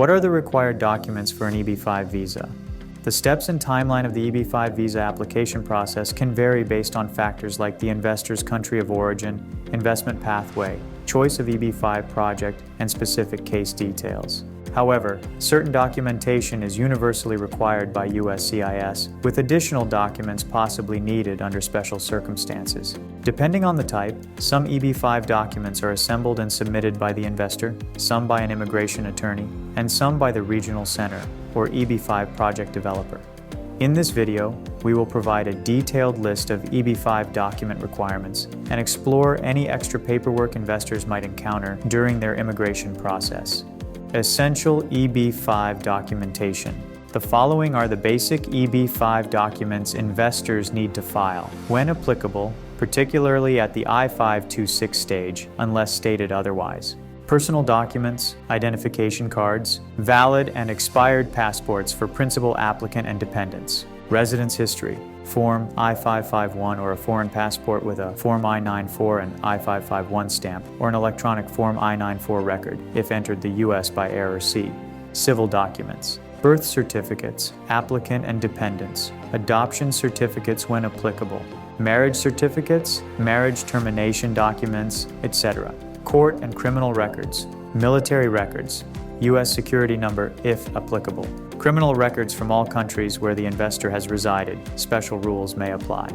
What are the required documents for an EB-5 visa? The steps and timeline of the EB-5 visa application process can vary based on factors like the investor's country of origin, investment pathway, choice of EB-5 project, and specific case details. However, certain documentation is universally required by USCIS, with additional documents possibly needed under special circumstances. Depending on the type, some EB-5 documents are assembled and submitted by the investor, some by an immigration attorney, and some by the regional center, or EB-5 project developer. In this video, we will provide a detailed list of EB-5 document requirements and explore any extra paperwork investors might encounter during their immigration process. Essential EB-5 documentation. The following are the basic EB-5 documents investors need to file, when applicable, particularly at the I-526 stage, unless stated otherwise. Personal documents, identification cards, valid and expired passports for principal applicant and dependents, residence history, Form I-551 or a foreign passport with a Form I-94 and I-551 stamp, or an electronic Form I-94 record if entered the U.S. by error C. Civil documents, birth certificates, applicant and dependents, adoption certificates when applicable, marriage certificates, marriage termination documents, etc. Court and criminal records, military records, U.S. security number if applicable. Criminal records from all countries where the investor has resided, special rules may apply.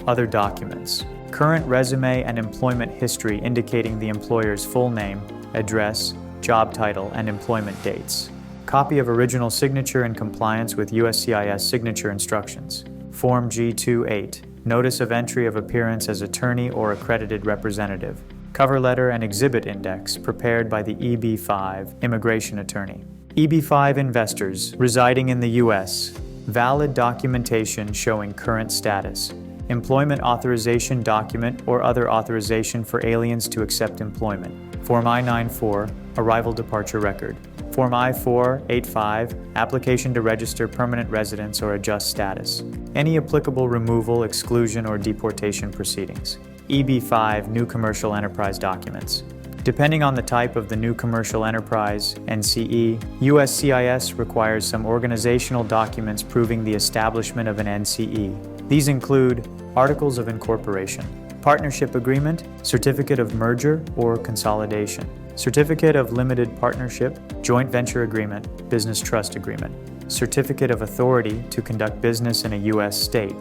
Other documents, current resume and employment history indicating the employer's full name, address, job title, and employment dates. Copy of original signature in compliance with USCIS signature instructions. Form G-28, notice of entry of appearance as attorney or accredited representative. Cover letter and exhibit index prepared by the EB-5 immigration attorney. EB-5 investors residing in the U.S. Valid documentation showing current status. Employment authorization document or other authorization for aliens to accept employment. Form I-94, arrival departure record. Form I-485, application to register permanent residence or adjust status. Any applicable removal, exclusion, or deportation proceedings. EB-5 new commercial enterprise documents. Depending on the type of the new commercial enterprise, NCE, USCIS requires some organizational documents proving the establishment of an NCE. These include Articles of Incorporation, Partnership Agreement, Certificate of Merger or Consolidation, Certificate of Limited Partnership, Joint Venture Agreement, Business Trust Agreement, Certificate of Authority to conduct business in a U.S. state,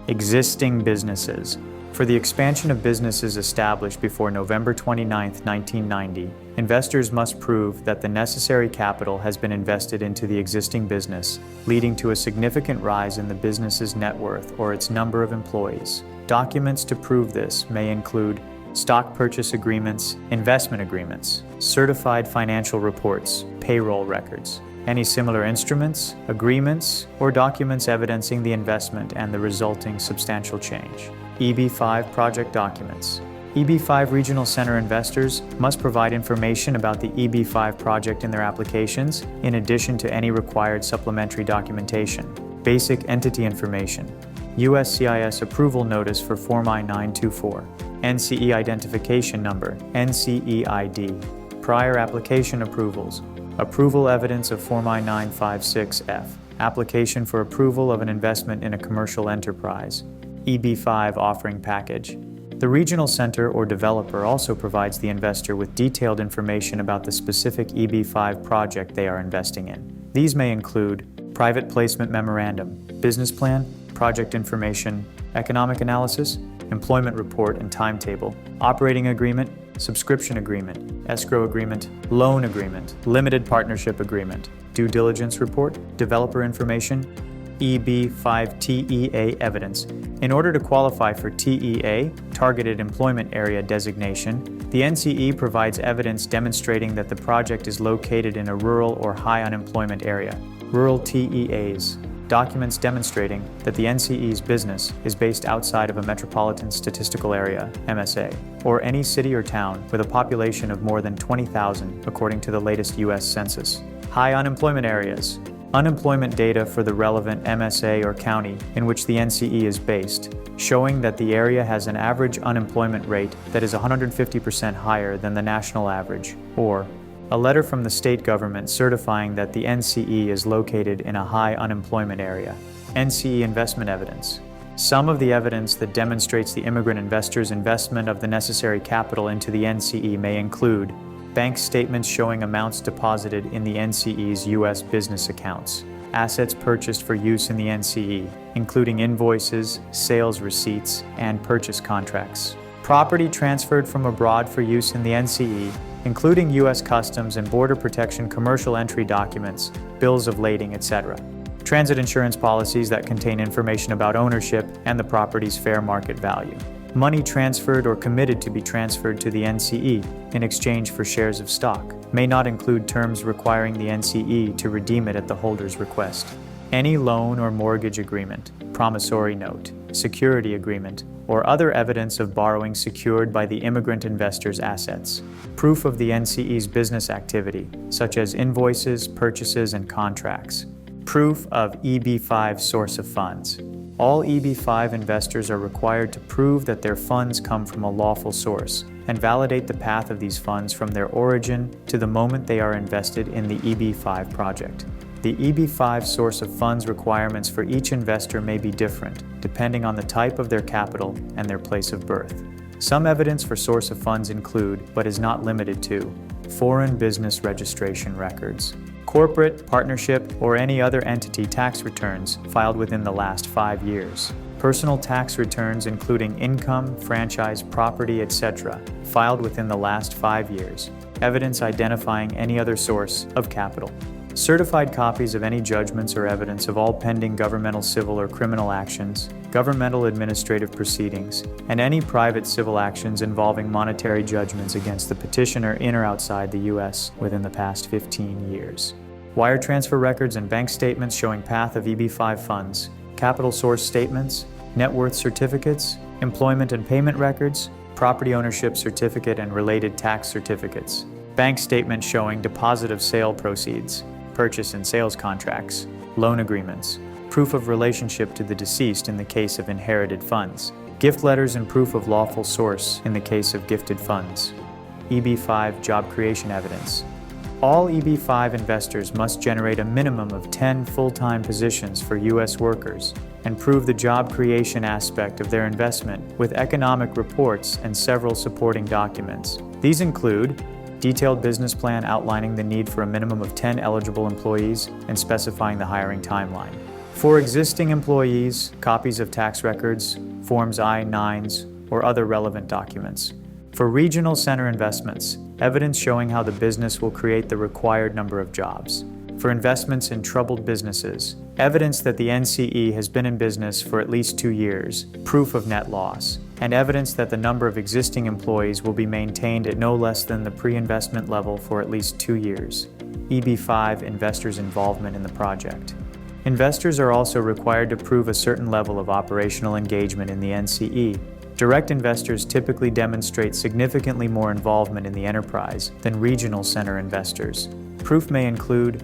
Existing businesses. For the expansion of businesses established before November 29, 1990, investors must prove that the necessary capital has been invested into the existing business, leading to a significant rise in the business's net worth or its number of employees. Documents to prove this may include stock purchase agreements, investment agreements, certified financial reports, payroll records, any similar instruments, agreements, or documents evidencing the investment and the resulting substantial change. EB-5 project documents. EB-5 Regional Center investors must provide information about the EB-5 project in their applications, in addition to any required supplementary documentation. Basic entity information. USCIS approval notice for Form I-924. NCE identification number, NCE ID. Prior application approvals. Approval evidence of Form I-956F. Application for approval of an investment in a commercial enterprise. EB-5 offering package. The regional center or developer also provides the investor with detailed information about the specific EB-5 project they are investing in. These may include private placement memorandum, business plan, project information, economic analysis, employment report and timetable, operating agreement, subscription agreement, escrow agreement, loan agreement, limited partnership agreement, due diligence report, developer information, EB-5 TEA evidence. In order to qualify for TEA, Targeted Employment Area designation, the NCE provides evidence demonstrating that the project is located in a rural or high unemployment area. Rural TEAs. Documents demonstrating that the NCE's business is based outside of a metropolitan statistical area, MSA, or any city or town with a population of more than 20,000 according to the latest U.S. Census. High unemployment areas. Unemployment data for the relevant MSA or county in which the NCE is based, showing that the area has an average unemployment rate that is 150% higher than the national average, or A letter from the state government certifying that the NCE is located in a high unemployment area. NCE investment evidence. Some of the evidence that demonstrates the immigrant investor's investment of the necessary capital into the NCE may include bank statements showing amounts deposited in the NCE's U.S. business accounts, assets purchased for use in the NCE, including invoices, sales receipts, and purchase contracts, property transferred from abroad for use in the NCE, including U.S. Customs and Border Protection commercial entry documents, bills of lading, etc., transit insurance policies that contain information about ownership and the property's fair market value, money transferred or committed to be transferred to the NCE in exchange for shares of stock, may not include terms requiring the NCE to redeem it at the holder's request. Any loan or mortgage agreement, promissory note, security agreement, or other evidence of borrowing secured by the immigrant investor's assets. Proof of the NCE's business activity, such as invoices, purchases, and contracts. Proof of EB-5 source of funds. All EB-5 investors are required to prove that their funds come from a lawful source and validate the path of these funds from their origin to the moment they are invested in the EB-5 project. The EB-5 source of funds requirements for each investor may be different, depending on the type of their capital and their place of birth. Some evidence for source of funds include, but is not limited to, foreign business registration records, corporate, partnership, or any other entity tax returns filed within the last 5 years, personal tax returns including income, franchise, property, etc., filed within the last 5 years, evidence identifying any other source of capital, certified copies of any judgments or evidence of all pending governmental civil or criminal actions, governmental administrative proceedings, and any private civil actions involving monetary judgments against the petitioner in or outside the U.S. within the past 15 years. Wire transfer records and bank statements showing path of EB-5 funds, capital source statements, net worth certificates, employment and payment records, property ownership certificate and related tax certificates, bank statements showing deposit of sale proceeds, purchase and sales contracts, loan agreements, proof of relationship to the deceased in the case of inherited funds, gift letters and proof of lawful source in the case of gifted funds, EB-5 job creation evidence. All EB-5 investors must generate a minimum of 10 full-time positions for U.S. workers and prove the job creation aspect of their investment with economic reports and several supporting documents. These include detailed business plan outlining the need for a minimum of 10 eligible employees and specifying the hiring timeline. For existing employees, copies of tax records, Forms I-9s, or other relevant documents. For regional center investments, evidence showing how the business will create the required number of jobs. For investments in troubled businesses, evidence that the NCE has been in business for at least 2 years, proof of net loss, and evidence that the number of existing employees will be maintained at no less than the pre-investment level for at least 2 years. EB-5 investors' involvement in the project. Investors are also required to prove a certain level of operational engagement in the NCE. Direct investors typically demonstrate significantly more involvement in the enterprise than regional center investors. Proof may include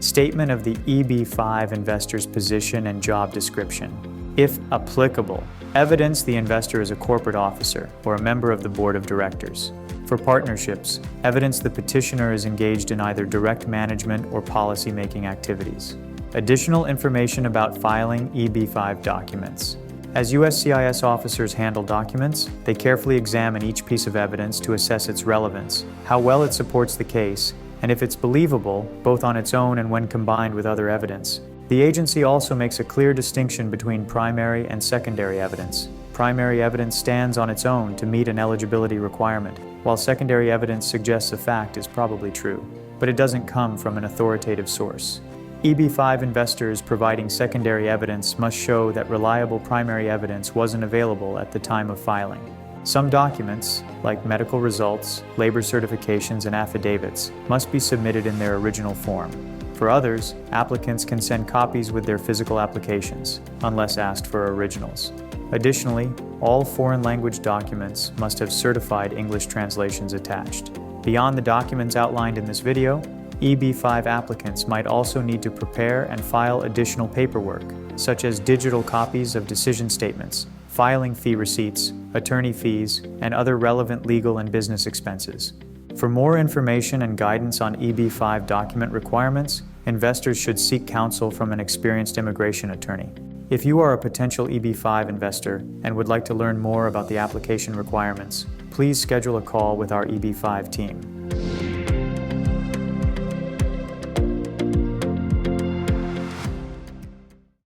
statement of the EB-5 investor's position and job description. If applicable, evidence the investor is a corporate officer or a member of the board of directors. For partnerships, evidence the petitioner is engaged in either direct management or policy-making activities. Additional information about filing EB-5 documents. As USCIS officers handle documents, they carefully examine each piece of evidence to assess its relevance, how well it supports the case, and if it's believable, both on its own and when combined with other evidence. The agency also makes a clear distinction between primary and secondary evidence. Primary evidence stands on its own to meet an eligibility requirement, while secondary evidence suggests a fact is probably true, but it doesn't come from an authoritative source. EB-5 investors providing secondary evidence must show that reliable primary evidence wasn't available at the time of filing. Some documents, like medical results, labor certifications, and affidavits, must be submitted in their original form. For others, applicants can send copies with their physical applications, unless asked for originals. Additionally, all foreign language documents must have certified English translations attached. Beyond the documents outlined in this video, EB-5 applicants might also need to prepare and file additional paperwork, such as digital copies of decision statements, filing fee receipts, attorney fees, and other relevant legal and business expenses. For more information and guidance on EB-5 document requirements, investors should seek counsel from an experienced immigration attorney. If you are a potential EB-5 investor and would like to learn more about the application requirements, please schedule a call with our EB-5 team.